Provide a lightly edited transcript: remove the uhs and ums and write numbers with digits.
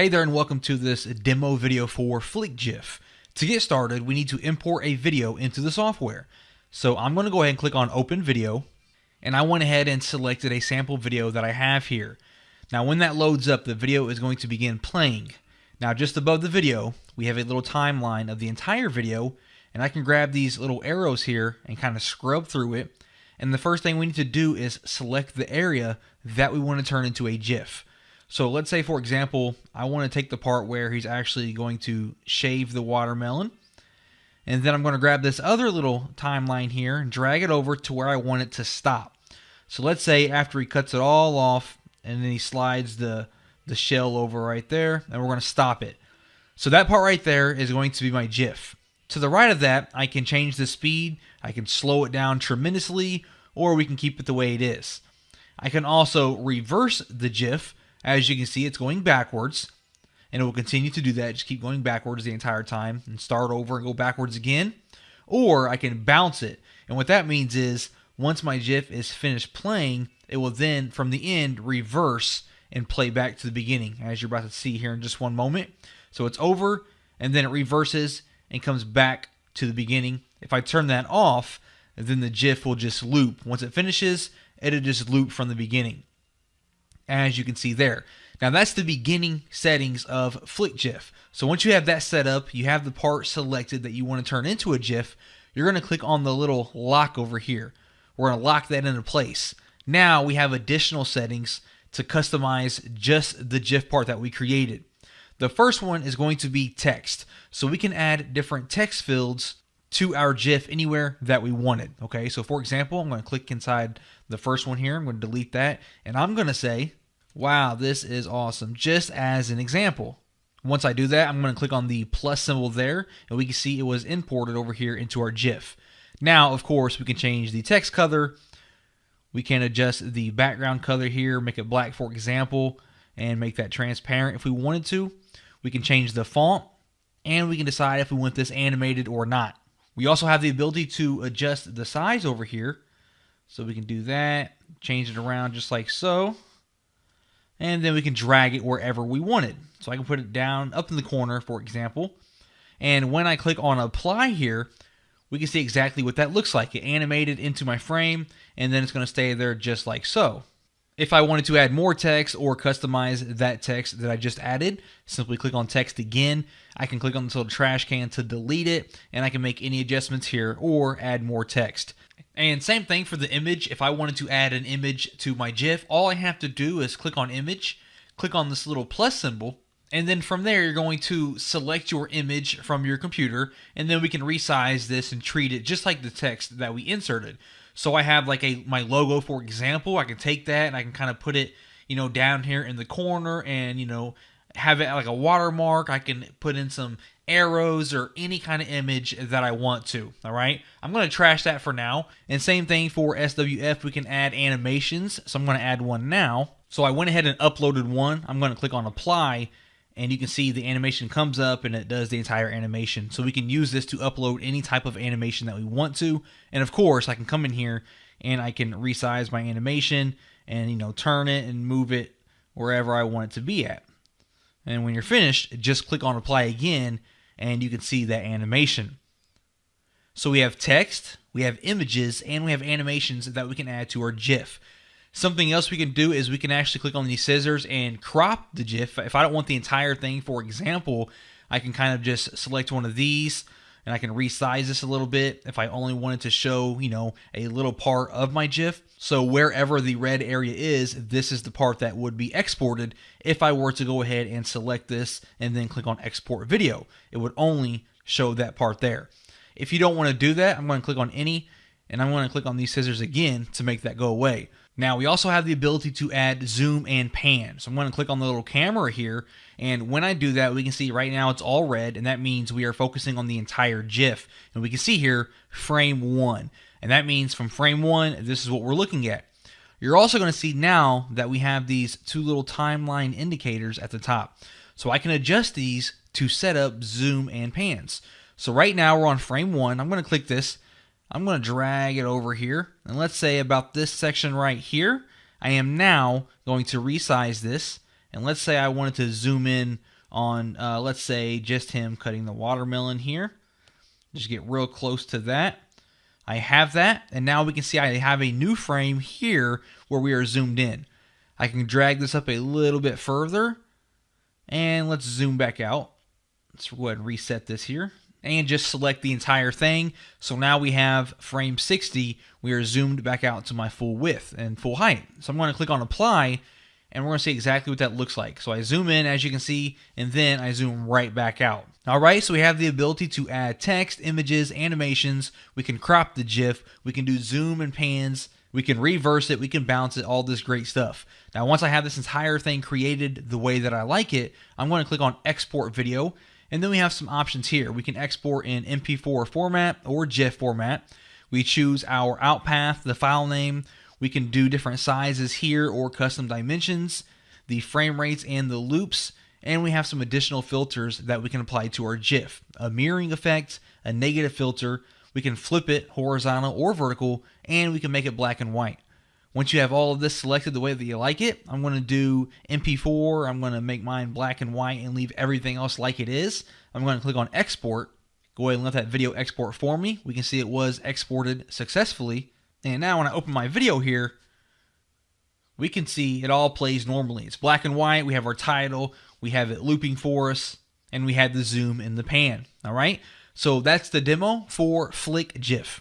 Hey there and welcome to this demo video for FlickGIF. To get started, we need to import a video into the software. So I'm going to go ahead and click on Open Video, and I went ahead and selected a sample video that I have here. Now when that loads up, the video is going to begin playing. Now just above the video, we have a little timeline of the entire video, and I can grab these little arrows here and kind of scrub through it. And the first thing we need to do is select the area that we want to turn into a GIF. So let's say, for example, I want to take the part where he's actually going to shave the watermelon. And then I'm going to grab this other little timeline here and drag it over to where I want it to stop. So let's say after he cuts it all off and then he slides the shell over right there, and we're going to stop it. So that part right there is going to be my GIF. To the right of that, I can change the speed, I can slow it down tremendously, or we can keep it the way it is. I can also reverse the GIF. As you can see, it's going backwards, and it will continue to do that. Just keep going backwards the entire time and start over and go backwards again. Or I can bounce it, and what that means is once my GIF is finished playing, it will then from the end reverse and play back to the beginning, as you're about to see here in just one moment. So it's over, and then it reverses and comes back to the beginning. If I turn that off, then the GIF will just loop. Once it finishes, it'll just loop from the beginning, as you can see there. Now that's the beginning settings of FlickGIF. So once you have that set up, you have the part selected that you want to turn into a GIF, you're going to click on the little lock over here. We're going to lock that into place. Now we have additional settings to customize just the GIF part that we created. The first one is going to be text. So we can add different text fields to our GIF anywhere that we wanted. Okay, so for example, I'm going to click inside the first one here. I'm going to delete that, and I'm going to say, wow, this is awesome, just as an example. Once I do that, I'm going to click on the plus symbol there, and we can see it was imported over here into our GIF. Now, of course, we can change the text color. We can adjust the background color here, make it black, for example, and make that transparent if we wanted to. We can change the font, and we can decide if we want this animated or not. We also have the ability to adjust the size over here. So we can do that, change it around just like so. And then we can drag it wherever we want it. So I can put it down up in the corner, for example. And when I click on apply here, we can see exactly what that looks like. It animated into my frame, and then it's going to stay there just like so. If I wanted to add more text or customize that text that I just added, simply click on text again. I can click on this little trash can to delete it, and I can make any adjustments here or add more text. And same thing for the image. If I wanted to add an image to my GIF, all I have to do is click on image, click on this little plus symbol, and then from there you're going to select your image from your computer, and then we can resize this and treat it just like the text that we inserted. So I have like my logo, for example. I can take that and I can kind of put it, down here in the corner and, have it like a watermark. I can put in some arrows or any kind of image that I want to. All right. I'm going to trash that for now. And same thing for SWF. We can add animations. So I'm going to add one now. So I went ahead and uploaded one. I'm going to click on apply, and you can see the animation comes up and it does the entire animation. So we can use this to upload any type of animation that we want to. And of course, I can come in here and I can resize my animation and, turn it and move it wherever I want it to be at. And when you're finished, just click on apply again and you can see that animation. So we have text, we have images, and we have animations that we can add to our GIF. Something else we can do is we can actually click on these scissors and crop the GIF. If I don't want the entire thing, for example, I can kind of just select one of these and I can resize this a little bit if I only wanted to show, a little part of my GIF. So wherever the red area is, this is the part that would be exported if I were to go ahead and select this and then click on export video. It would only show that part there. If you don't want to do that, I'm going to click on any, and I'm going to click on these scissors again to make that go away. Now we also have the ability to add zoom and pan. So I'm going to click on the little camera here, and when I do that, we can see right now it's all red, and that means we are focusing on the entire GIF. And we can see here frame 1, and that means from frame 1, this is what we're looking at. You're also going to see now that we have these two little timeline indicators at the top. So I can adjust these to set up zoom and pans. So right now we're on frame 1. I'm going to click this. I'm going to drag it over here, and let's say about this section right here, I am now going to resize this And let's say I wanted to zoom in on, let's say, just him cutting the watermelon here. Just get real close to that. I have that, and now we can see I have a new frame here where we are zoomed in. I can drag this up a little bit further, and let's zoom back out. Let's go ahead and reset this here, and just select the entire thing. So now we have frame 60. We are zoomed back out to my full width and full height. So I'm going to click on apply, and we're going to see exactly what that looks like. So I zoom in, as you can see, and then I zoom right back out. All right, so we have the ability to add text, images, animations. We can crop the GIF. We can do zoom and pans. We can reverse it. We can bounce it, all this great stuff. Now, once I have this entire thing created the way that I like it, I'm going to click on Export Video. And then we have some options here. We can export in MP4 format or GIF format. We choose our out path, the file name. We can do different sizes here or custom dimensions, the frame rates and the loops, and we have some additional filters that we can apply to our GIF. A mirroring effect, a negative filter, we can flip it horizontal or vertical, and we can make it black and white. Once you have all of this selected the way that you like it, I'm going to do MP4, I'm going to make mine black and white and leave everything else like it is. I'm going to click on Export, go ahead and let that video export for me. We can see it was exported successfully. And now when I open my video here, we can see it all plays normally. It's black and white. We have our title. We have it looping for us. And we had the zoom and the pan. All right. So that's the demo for FlickGIF.